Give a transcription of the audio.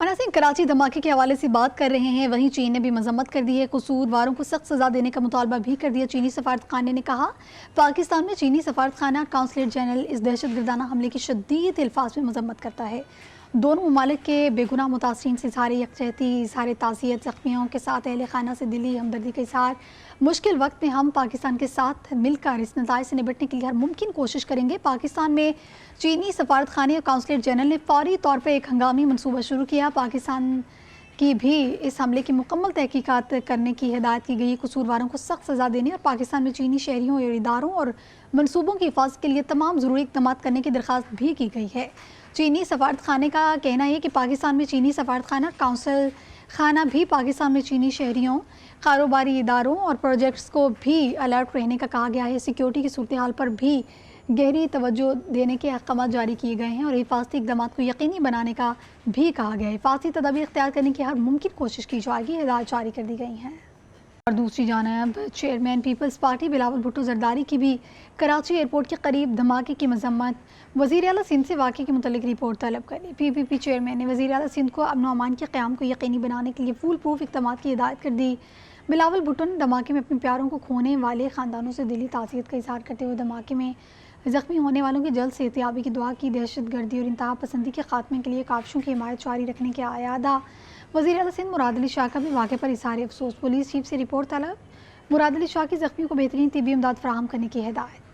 नाज़रीन, कराची धमाके के हवाले से बात कर रहे हैं। वहीं चीन ने भी मजम्मत कर दी है। कसूरवारों को सख्त सज़ा देने का मुतालबा भी कर दिया। चीनी सफारतखाने ने कहा, पाकिस्तान में चीनी सफारतखाना काउंसलेट जनरल इस दहशतगर्दाना हमले की शदीद अल्फाज में मजम्मत करता है। दोनों ममालिक के बेगुनाह मुतासरीन से इज़हार यकजहती, इज़हार ताज़ियत, ज़ख्मियों के साथ अहले खाना से दिली हमदर्दी का इज़हार। मुश्किल वक्त में हम पाकिस्तान के साथ मिलकर इस नताए से निपटने के लिए हर मुमकिन कोशिश करेंगे। पाकिस्तान में चीनी सफारतखाने और काउंसलेट जनरल ने फौरी तौर पर एक हंगामी मनसूबा शुरू किया। पाकिस्तान की भी इस हमले की मुकम्मल तहकीकात करने की हिदायत की गई। कसूरवारों को सख्त सज़ा देने और पाकिस्तान में चीनी शहरियों और इदारों और मनसूबों की हिफाजत के लिए तमाम ज़रूरी इक़दाम करने की दरख्वास्त भी की गई है। चीनी सफारतखाने का कहना है कि पाकिस्तान में चीनी सफारतखाना काउंसिल खाना भी पाकिस्तान में चीनी शहरियों, कारोबारी इदारों और प्रोजेक्ट्स को भी अलर्ट रहने का कहा गया है। सिक्योरिटी की सूरत हाल पर भी गहरी तवज्जो देने के अहकाम जारी किए गए हैं और हिफाजती इक़दाम को यकीनी बनाने का भी कहा गया है। हिफाजती तदाबीर इख्तियार करने की हर मुमकिन कोशिश की जाएगी, हिदायत जारी कर दी गई हैं। और दूसरी जानिब चेयरमैन पीपल्स पार्टी बिलावल भुट्टो जरदारी की भी कराची एयरपोर्ट के करीब धमाके की मजम्मत। वज़ीर आला सिंध से वाक़े के मुतल्लिक़ रिपोर्ट तलब करी। PPP चेयरमैन ने वज़ीर आला सिंध को अमन अमान के क़याम को यकीनी बनाने के लिए फूल प्रूफ इक़दाम की हिदायत कर दी। बिलावल भुट्टो ने धमाके में अपने प्यारों को खोने वाले ख़ानदानों से दिली ताज़ियत का इज़हार करते हुए धमाके में ज़ख्मी होने वालों की जल्द सेहतियाबी की दुआ की। दहशतगर्दी और इंतहा पसंदी के खात्मे के लिए काविशों की हिमायत जारी रखने के आयादा वज़ीर आला सिंध मुराद अली शाह का भी वाक़े पर इज़हार अफसोस। पुलिस चीफ से रिपोर्ट तलब। मुराद अली शाह की ज़ख्मियों को बेहतरीन तिब्बी इमदाद फराहम करने की हिदायत।